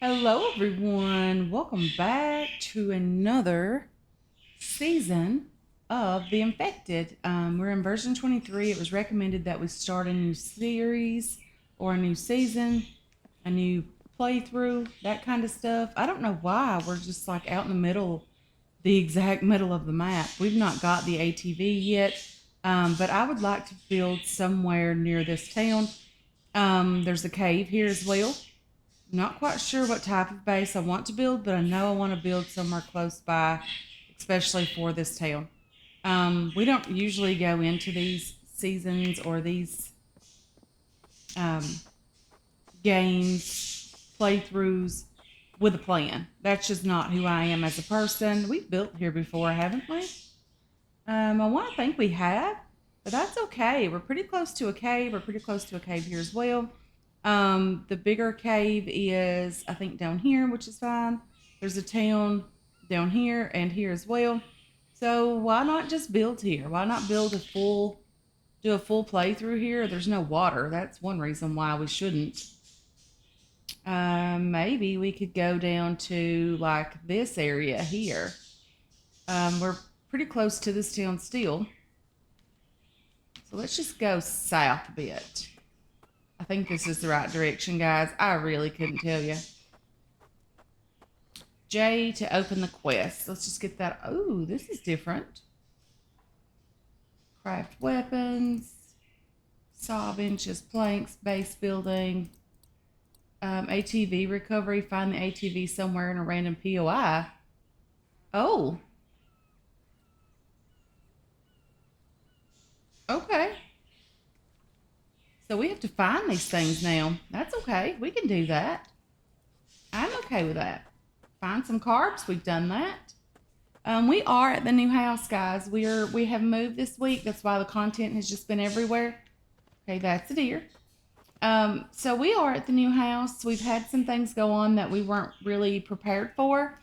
Hello, everyone. Welcome back to another season of The Infected. We're in version 23. It was recommended that we start a new series or a new season, a new playthrough, that kind of stuff. I don't know why we're just like out in the middle, the exact middle of the map. We've not got the ATV yet, but I would like to build somewhere near this town. There's a cave here as well. Not quite sure what type of base I want to build, but I know I want to build somewhere close by, especially for this town. We don't usually go into these seasons or these um, games, playthroughs with a plan. That's just not who I am as a person. We've built here before, haven't we? I want to think we have, but that's okay. We're pretty close to a cave. We're pretty close to a cave here as well. The bigger cave is, I think, down here, which is fine. There's a town down here and here as well. So why not just build here? Why not do a full playthrough here? There's no water. That's one reason why we shouldn't. Maybe we could go down to like this area here. We're pretty close to this town still. So let's just go south a bit. I think this is the right direction, guys. I really couldn't tell you. J to open the quest. Let's just get that. Oh, this is different. Craft weapons. Saw benches, planks, base building. ATV recovery. Find the ATV somewhere in a random POI. Oh. Okay. So we have to find these things now. That's okay. We can do that. I'm okay with that. Find some carbs. We've done that. We are at the new house, guys. We have moved this week. That's why the content has just been everywhere. Okay, that's a deer. So we are at the new house. We've had some things go on that we weren't really prepared for.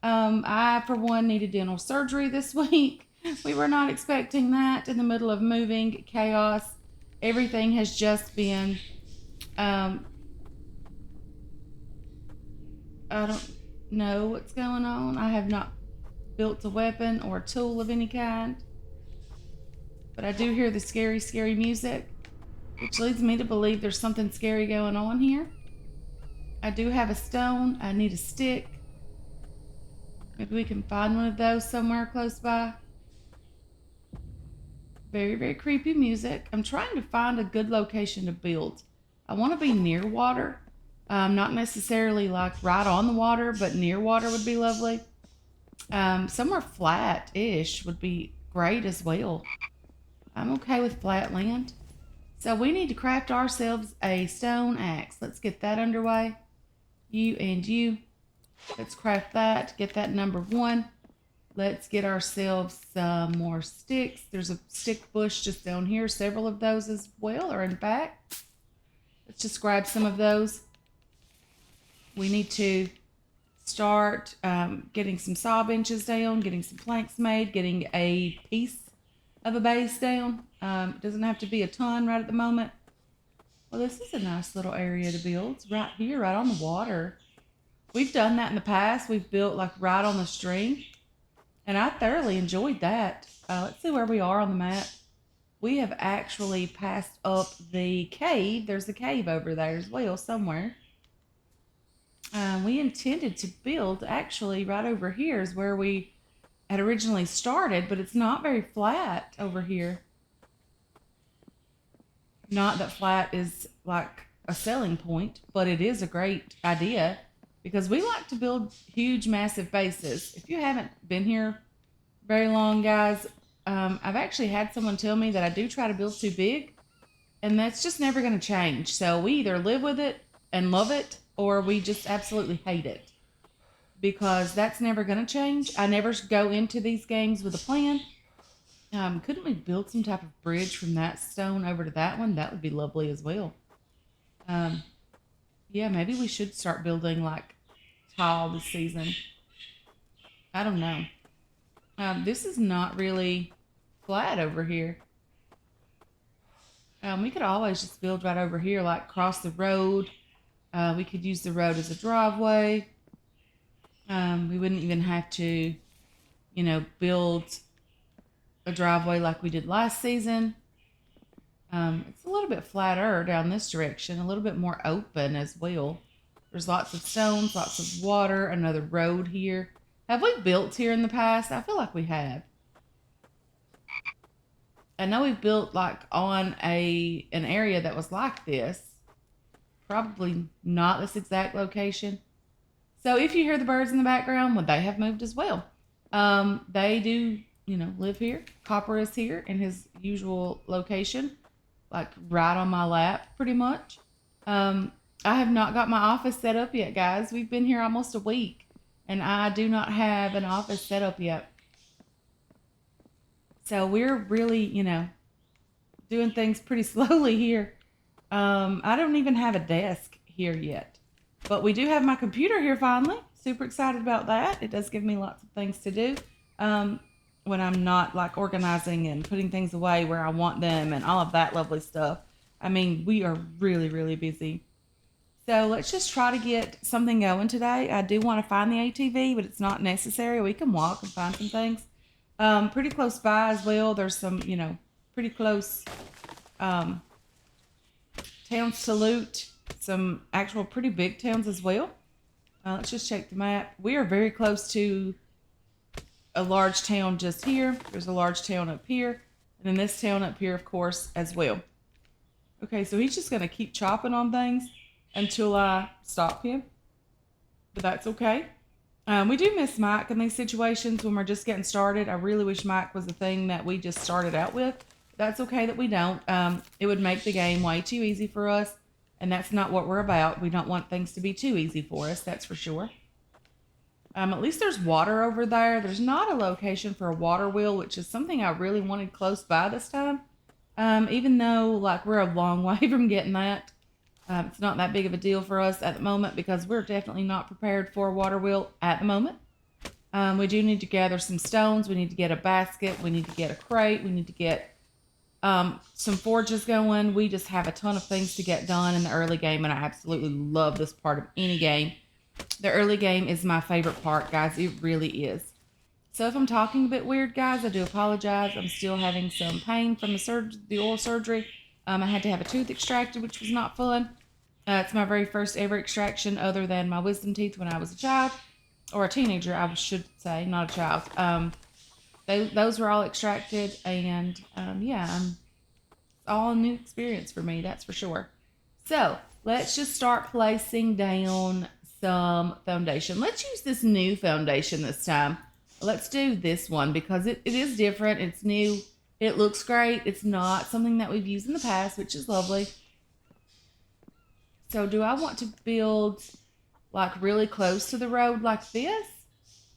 I, for one, needed dental surgery this week. We were not expecting that in the middle of moving, chaos. Everything has just been, I don't know what's going on. I have not built a weapon or a tool of any kind. But I do hear the scary, scary music, which leads me to believe there's something scary going on here. I do have a stone. I need a stick. Maybe we can find one of those somewhere close by. Very, very creepy music. I'm trying to find a good location to build. I want to be near water. Not necessarily like right on the water, but near water would be lovely. Somewhere flat-ish would be great as well. I'm okay with flat land. So we need to craft ourselves a stone axe. Let's get that underway. You and you. Let's craft that. Get that number 1. Let's get ourselves some more sticks. There's a stick bush just down here. Several of those as well are in fact. Let's just grab some of those. We need to start getting some saw benches down, getting some planks made, getting a piece of a base down. It doesn't have to be a ton right at the moment. Well, this is a nice little area to build. It's right here, right on the water. We've done that in the past. We've built like right on the stream. And I thoroughly enjoyed that. Let's see where we are on the map. We have actually passed up the cave. There's a cave over there as well somewhere. We intended to build actually right over here is where we had originally started, but it's not very flat over here. Not that flat is like a selling point, but it is a great idea because we like to build huge, massive bases. If you haven't been here very long, guys, I've actually had someone tell me that I do try to build too big, and that's just never going to change. So we either live with it and love it, or we just absolutely hate it because that's never going to change. I never go into these games with a plan. Couldn't we build some type of bridge from that stone over to that one? That would be lovely as well. Yeah, maybe we should start building like tile this season. I don't know. This is not really flat over here. We could always just build right over here, like cross the road. We could use the road as a driveway. We wouldn't even have to, build a driveway like we did last season. It's a little bit flatter down this direction, a little bit more open as well. There's lots of stones, lots of water, another road here. Have we built here in the past? I feel like we have. I know we've built like on an area that was like this. Probably not this exact location. So if you hear the birds in the background, well, they have moved as well. They do, live here. Copper is here in his usual location, like right on my lap, pretty much. I have not got my office set up yet, guys. We've been here almost a week, and I do not have an office set up yet. So we're really, doing things pretty slowly here. I don't even have a desk here yet, but we do have my computer here finally. Super excited about that. It does give me lots of things to do when I'm not like organizing and putting things away where I want them and all of that lovely stuff. I mean, we are really, really busy. So let's just try to get something going today. I do want to find the ATV, but it's not necessary. We can walk and find some things. Pretty close by as well. There's some, pretty close towns to loot. Some actual pretty big towns as well. Let's just check the map. We are very close to a large town just here. There's a large town up here. And then this town up here, of course, as well. Okay, so he's just going to keep chopping on things until I stop him. But that's okay. We do miss Mike in these situations when we're just getting started. I really wish Mike was the thing that we just started out with. That's okay that we don't. It would make the game way too easy for us. And that's not what we're about. We don't want things to be too easy for us, that's for sure. At least there's water over there. There's not a location for a water wheel, which is something I really wanted close by this time. Even though, like, we're a long way from getting that. It's not that big of a deal for us at the moment because we're definitely not prepared for a water wheel at the moment. We do need to gather some stones. We need to get a basket. We need to get a crate. We need to get some forges going. We just have a ton of things to get done in the early game, and I absolutely love this part of any game. The early game is my favorite part, guys. It really is. So if I'm talking a bit weird, guys, I do apologize. I'm still having some pain from the oral surgery. I had to have a tooth extracted, which was not fun. It's my very first ever extraction other than my wisdom teeth when I was a child. Or a teenager, I should say, not a child. Those were all extracted, and yeah, it's all a new experience for me, that's for sure. So let's just start placing down some foundation. Let's use this new foundation this time. Let's do this one because it is different. It's new. It looks great. It's not something that we've used in the past, which is lovely. So do I want to build like really close to the road like this?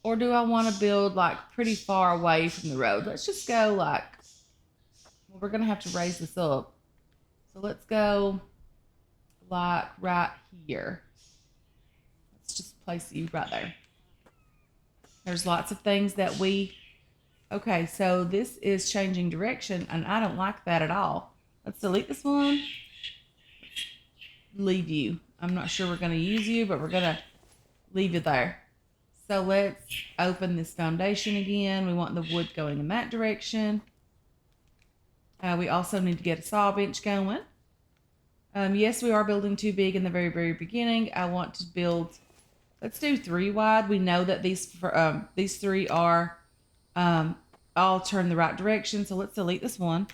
Or do I want to build like pretty far away from the road? Let's just go like, well, we're going to have to raise this up. So let's go like right here. Let's just place you right there. There's lots of things that okay, so this is changing direction and I don't like that at all. Let's delete this one. Leave you. I'm not sure we're going to use you, but we're going to leave you there. So let's open this foundation again. We want the wood going in that direction. We also need to get a saw bench going. Yes, we are building too big in the very, very beginning. I want to build, let's do 3 wide. We know that these 3 are all turn the right direction. So let's delete this one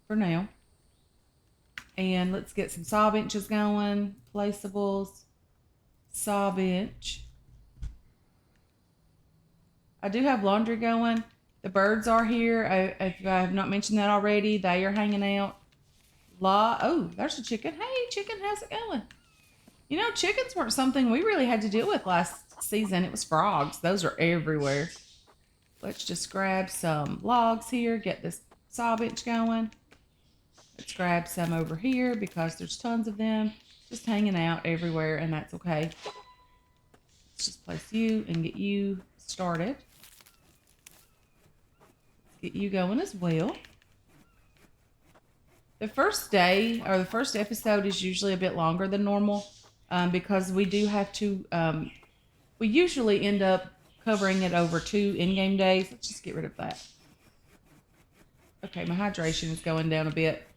for now. And let's get some saw benches going. Placeables. Saw bench. I do have laundry going. The birds are here. If I have not mentioned that already, they are hanging out. Oh, there's a chicken. Hey, chicken, how's it going? You know, chickens weren't something we really had to deal with last season. It was frogs. Those are everywhere. Let's just grab some logs here. Get this saw bench going. Let's grab some over here because there's tons of them just hanging out everywhere, and that's okay. Let's just place you and get you started. Let's get you going as well. The first day or the first episode is usually a bit longer than normal. because we do have to, we usually end up covering it over 2 in-game days. Let's just get rid of that. Okay, my hydration is going down a bit.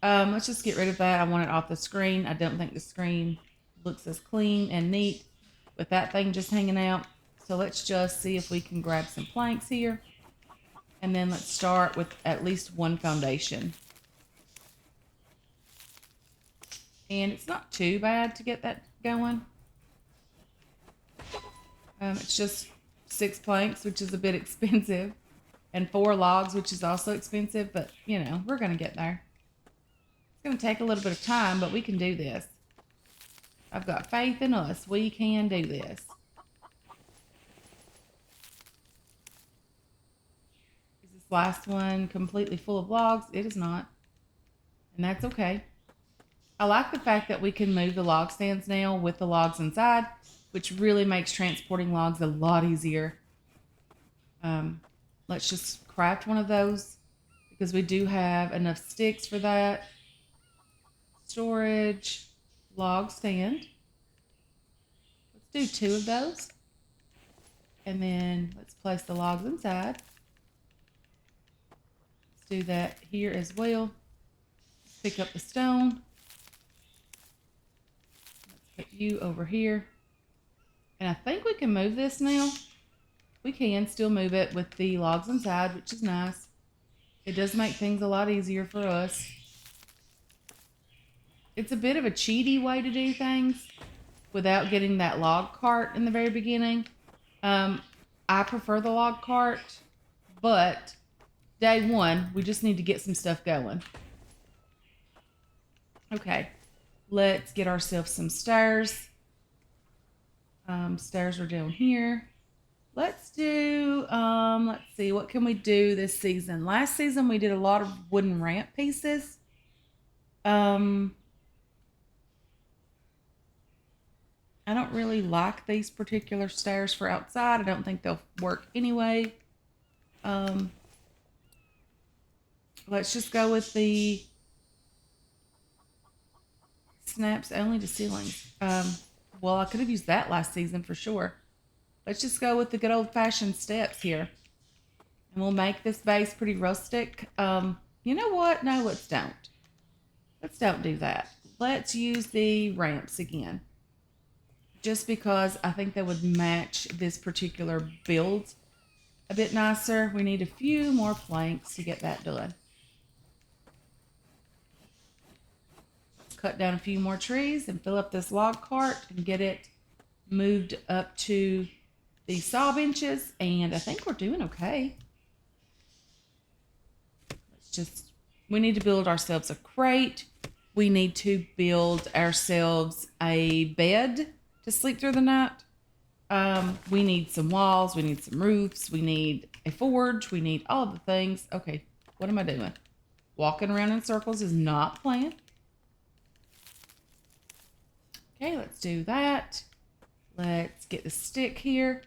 Let's just get rid of that. I want it off the screen. I don't think the screen looks as clean and neat with that thing just hanging out. So let's just see if we can grab some planks here. And then let's start with at least one foundation. And it's not too bad to get that going. It's just 6 planks, which is a bit expensive. And 4 logs, which is also expensive. But, you know, we're going to get there. It's going to take a little bit of time, but we can do this. I've got faith in us. We can do this. Is this last one completely full of logs? It is not. And that's okay. I like the fact that we can move the log stands now with the logs inside, which really makes transporting logs a lot easier. Let's just craft one of those because we do have enough sticks for that. Storage, log stand. Let's do 2 of those. And then let's place the logs inside. Let's do that here as well. Let's pick up the stone. Let's put you over here. And I think we can move this now. We can still move it with the logs inside, which is nice. It does make things a lot easier for us. It's a bit of a cheaty way to do things without getting that log cart in the very beginning. I prefer the log cart, but day 1, we just need to get some stuff going. Okay, let's get ourselves some stairs. Stairs are down here. Let's do, let's see, what can we do this season? Last season, we did a lot of wooden ramp pieces. I don't really like these particular stairs for outside. I don't think they'll work anyway. Let's just go with the snaps only to ceilings. Well, I could have used that last season for sure. Let's just go with the good old-fashioned steps here. And we'll make this base pretty rustic. You know what? No, let's don't. Let's don't do that. Let's use the ramps again. Just because I think they would match this particular build a bit nicer. We need a few more planks to get that done. Cut down a few more trees and fill up this log cart and get it moved up to the saw benches, and I think we're doing okay. We need to build ourselves a crate. We need to build ourselves a bed to sleep through the night. We need some walls. We need some roofs. We need a forge. We need all of the things. Okay, what am I doing? Walking around in circles is not planned. Okay, let's do that. Let's get the stick here.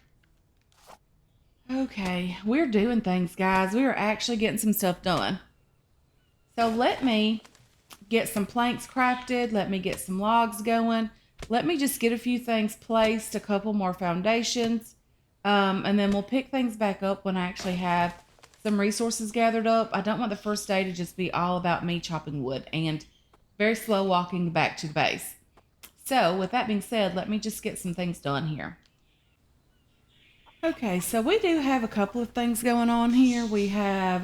Okay, we're doing things, guys. We are actually getting some stuff done. So let me get some planks crafted. Let me get some logs going. Let me just get a few things placed, a couple more foundations. And then we'll pick things back up when I actually have some resources gathered up. I don't want the first day to just be all about me chopping wood and very slow walking back to the base. So with that being said, let me just get some things done here. Okay, so we do have a couple of things going on here. We have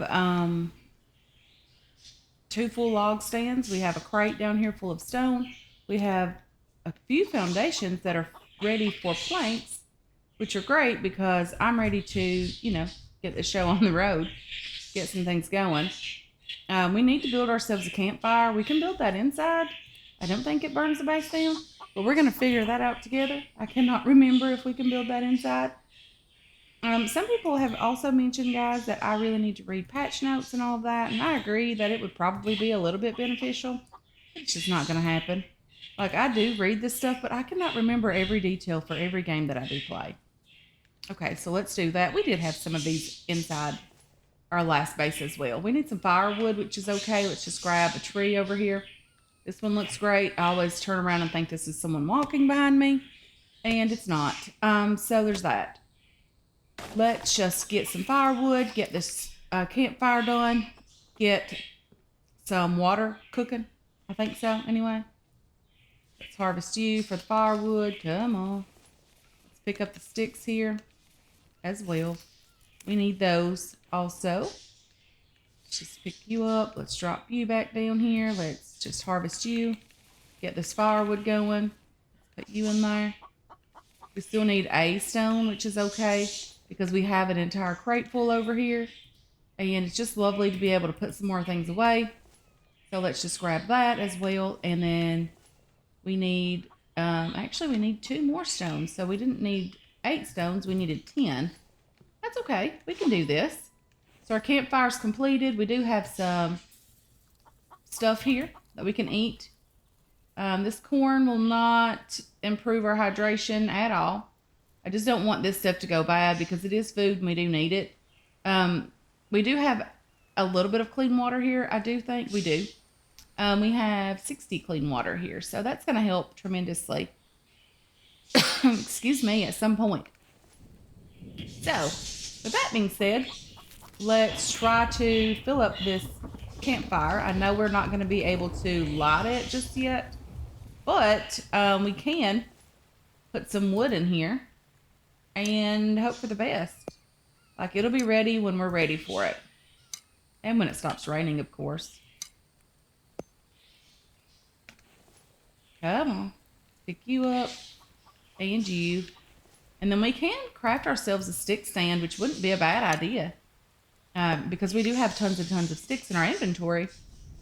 2 full log stands. We have a crate down here full of stone. We have a few foundations that are ready for planks, which are great because I'm ready to, you know, get the show on the road, get some things going. We need to build ourselves a campfire. We can build that inside. I don't think it burns the base down, but we're going to figure that out together. I cannot remember if we can build that inside. Some people have also mentioned, guys, that I really need to read patch notes and all of that, and I agree that it would probably be a little bit beneficial. It's just not going to happen. Like, I do read this stuff, but I cannot remember every detail for every game that I do play. Okay, so let's do that. We did have some of these inside our last base as well. We need some firewood, which is okay. Let's just grab a tree over here. This one looks great. I always turn around and think this is someone walking behind me, and it's not. So there's that. Let's just get some firewood, get this campfire done, get some water cooking. I think so, anyway. Let's harvest you for the firewood. Come on. Let's pick up the sticks here as well. We need those also. Let's just pick you up. Let's drop you back down here. Let's just harvest you. Get this firewood going. Put you in there. We still need a stone, which is okay because we have an entire crate full over here. And it's just lovely to be able to put some more things away. So let's just grab that as well. And then we need, actually we need 2 more stones. So we didn't need 8 stones. We needed 10. That's okay. We can do this. So our campfire's completed. We do have some stuff here that we can eat. This corn will not improve our hydration at all. I just don't want this stuff to go bad because it is food and we do need it. We do have a little bit of clean water here. I do think we do. We have 60 clean water here. So that's going to help tremendously. Excuse me, at some point. So with that being said, let's try to fill up this campfire. I know we're not going to be able to light it just yet, but we can put some wood in here and hope for the best. Like, it'll be ready when we're ready for it. And when it stops raining, of course. Come on. Pick you up. And you. And then we can craft ourselves a stick stand, which wouldn't be a bad idea. Because we do have tons and tons of sticks in our inventory.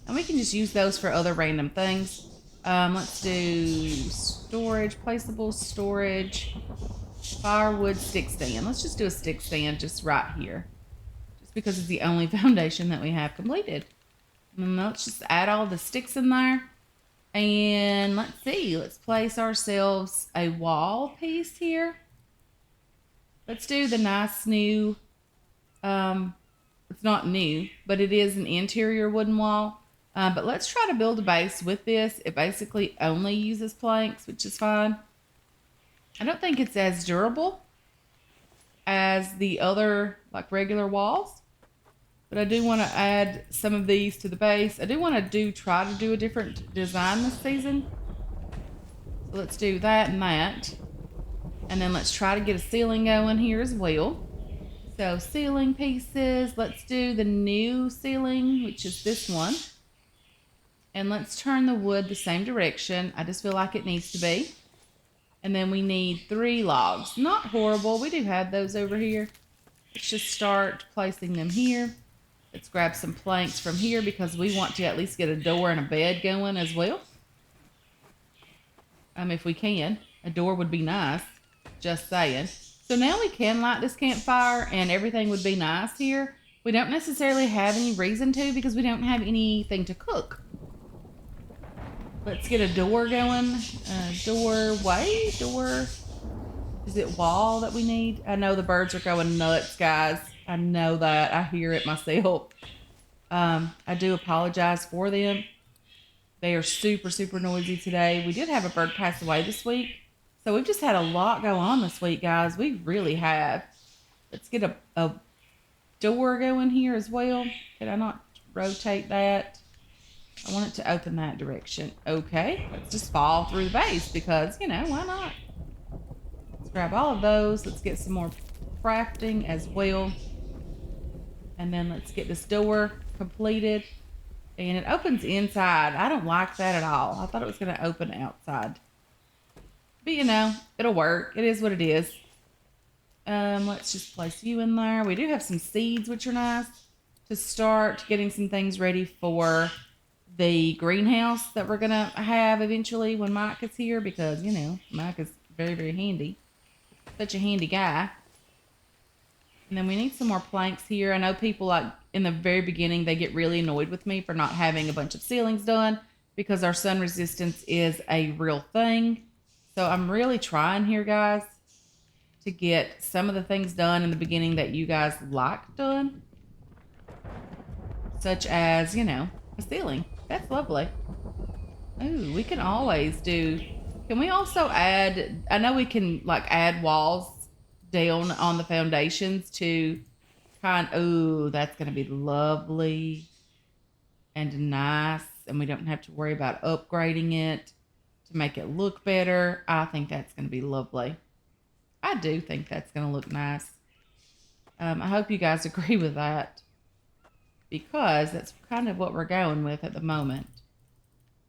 And we can just use those for other random things. Let's do storage, placeable storage, firewood, stick stand. Let's just do a stick stand just right here. Just because it's the only foundation that we have completed. And let's just add all the sticks in there. And let's see. Let's place ourselves a wall piece here. Let's do the nice new... it's not new, but it is an interior wooden wall. But let's try to build a base with this. It basically only uses planks, which is fine. I don't think it's as durable as the other, like, regular walls. But I do want to add some of these to the base. I do want to try to do a different design this season. So let's do that and that. And then let's try to get a ceiling going here as well. So ceiling pieces, let's do the new ceiling, which is this one. And let's turn the wood the same direction. I just feel like it needs to be. And then we need 3 logs. Not horrible, we do have those over here. Let's just start placing them here. Let's grab some planks from here because we want to at least get a door and a bed going as well. If we can. A door would be nice, just saying. So now we can light this campfire and everything would be nice here. We don't necessarily have any reason to because we don't have anything to cook. Let's get a door going. Doorway? Door? Is it wall that we need? I know the birds are going nuts, guys. I know that. I hear it myself. I do apologize for them. They are super, super noisy today. We did have a bird pass away this week. So we've just had a lot go on this week, guys. We really have. Let's get a door going here as well. Did I not rotate that? I want it to open that direction. Okay. Let's just fall through the base because, you know, why not? Let's grab all of those. Let's get some more crafting as well. And then let's get this door completed. And it opens inside. I don't like that at all. I thought it was going to open outside. But, you know, it'll work. It is what it is. Let's just place you in there. We do have some seeds, which are nice, to start getting some things ready for the greenhouse that we're going to have eventually when Mike is here because, you know, Mike is very, very handy. Such a handy guy. And then we need some more planks here. I know people, like, in the very beginning, they get really annoyed with me for not having a bunch of ceilings done because our sun resistance is a real thing. So I'm really trying here, guys, to get some of the things done in the beginning that you guys like done. Such as, you know, a ceiling. That's lovely. Ooh, we can always do. Can we also add? I know we can like add walls down on the foundations to kind. Ooh, that's gonna be lovely and nice, and we don't have to worry about upgrading it to make it look better. I think that's gonna be lovely. I do think that's gonna look nice. I hope you guys agree with that because that's kind of what we're going with at the moment.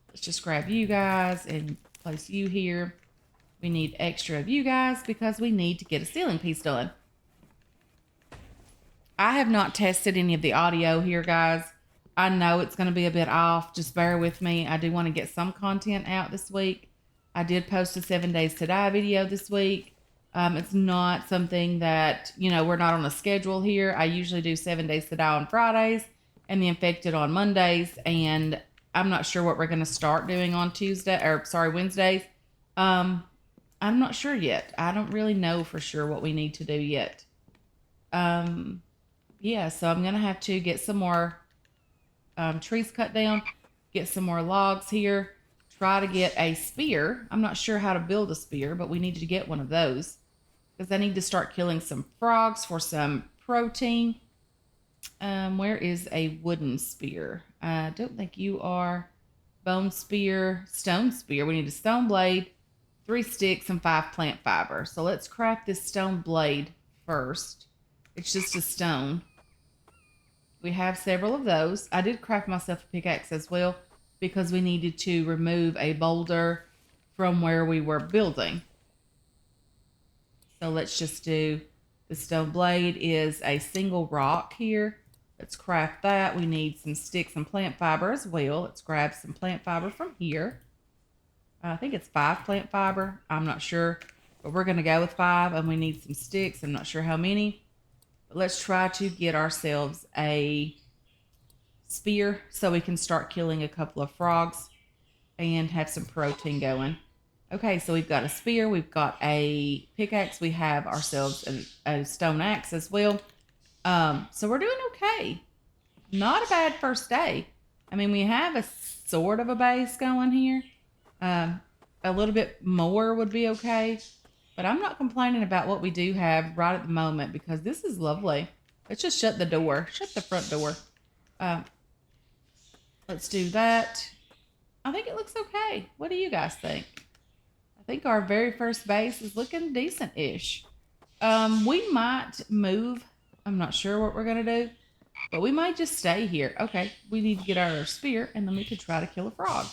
Let's just grab you guys and place you here. We need extra of you guys because we need to get a ceiling piece done. I have not tested any of the audio here, guys. I know it's going to be a bit off. Just bear with me. I do want to get some content out this week. I did post a 7 days to die video this week. It's not something that, we're not on a schedule here. I usually do 7 days to die on Fridays and the infected on Mondays. And I'm not sure what we're going to start doing on Wednesdays. I'm not sure yet. I don't really know for sure what we need to do yet. Yeah, so I'm going to have to get some more trees cut down, get some more logs here, try to get a spear. I'm not sure how to build a spear, but we need to get one of those because I need to start killing some frogs for some protein. Where is a wooden spear? I don't think you are. Bone spear, stone spear. We need a stone blade, 3 sticks, and 5 plant fiber. So let's craft this stone blade first. It's just a stone. We have several of those. I did craft myself a pickaxe as well because we needed to remove a boulder from where we were building. So let's just do the stone blade is a single rock here. Let's craft that. We need some sticks and plant fiber as well. Let's grab some plant fiber from here. I think it's 5 plant fiber. I'm not sure, but we're going to go with 5, and we need some sticks. I'm not sure how many. But let's try to get ourselves a spear so we can start killing a couple of frogs and have some protein going. Okay, so we've got a spear, we've got a pickaxe, we have ourselves a stone axe as well. So we're doing okay. Not a bad first day. I mean, we have a sort of a base going here. A little bit more would be okay. But I'm not complaining about what we do have right at the moment because this is lovely. Let's just shut the door. Shut the front door. Let's do that. I think it looks okay. What do you guys think? I think our very first base is looking decent-ish. We might move. I'm not sure what we're going to do. But we might just stay here. Okay, we need to get our spear and then we could try to kill a frog.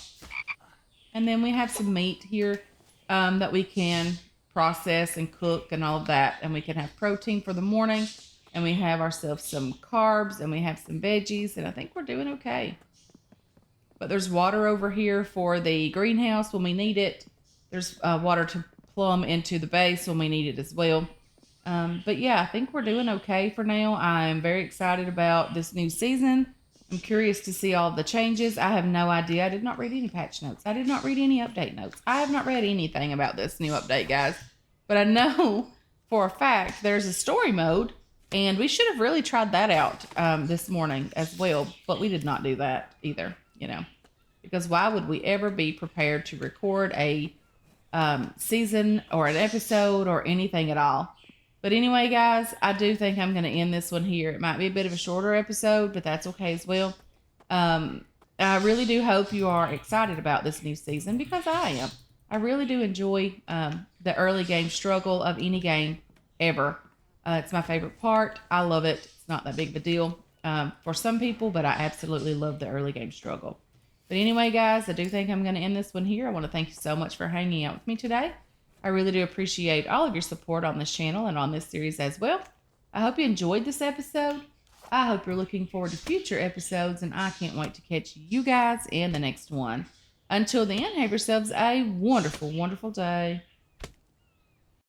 And then we have some meat here that we can process and cook and all of that, and we can have protein for the morning, and we have ourselves some carbs, and we have some veggies, and I think we're doing okay. But there's water over here for the greenhouse when we need it. There's water to plumb into the base when we need it as well. But yeah, I think we're doing okay for now. I'm very excited about this new season. I'm curious to see all the changes. I have no idea. I did not read any patch notes. I did not read any update notes. I have not read anything about this new update, guys. But I know for a fact there's a story mode, and we should have really tried that out this morning as well. But we did not do that either, because why would we ever be prepared to record a season or an episode or anything at all? But anyway, guys, I do think I'm going to end this one here. It might be a bit of a shorter episode, but that's okay as well. I really do hope you are excited about this new season because I am. I really do enjoy the early game struggle of any game ever. It's my favorite part. I love it. It's not that big of a deal for some people, but I absolutely love the early game struggle. But anyway, guys, I do think I'm going to end this one here. I want to thank you so much for hanging out with me today. I really do appreciate all of your support on this channel and on this series as well. I hope you enjoyed this episode. I hope you're looking forward to future episodes, and I can't wait to catch you guys in the next one. Until then, have yourselves a wonderful, wonderful day.